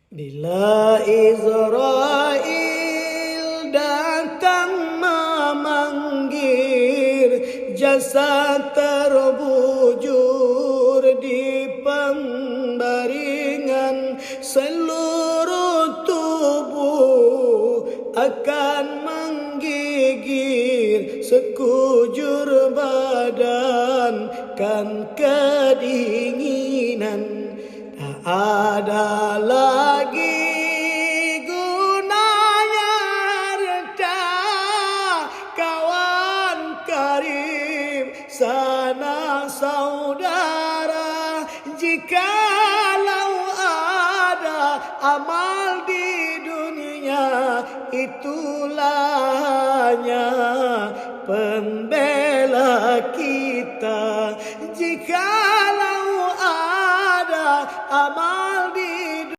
Bila Israel datang memanggil, jasad terbujur di pembaringan, seluruh tubuh akan menggigil, sekujur badan kan kedinginan. Tak ada lagi gunanya harta, kawan karib sanak saudara, jikalau ada amal di dunia, itulah hanya pembela kita. Jika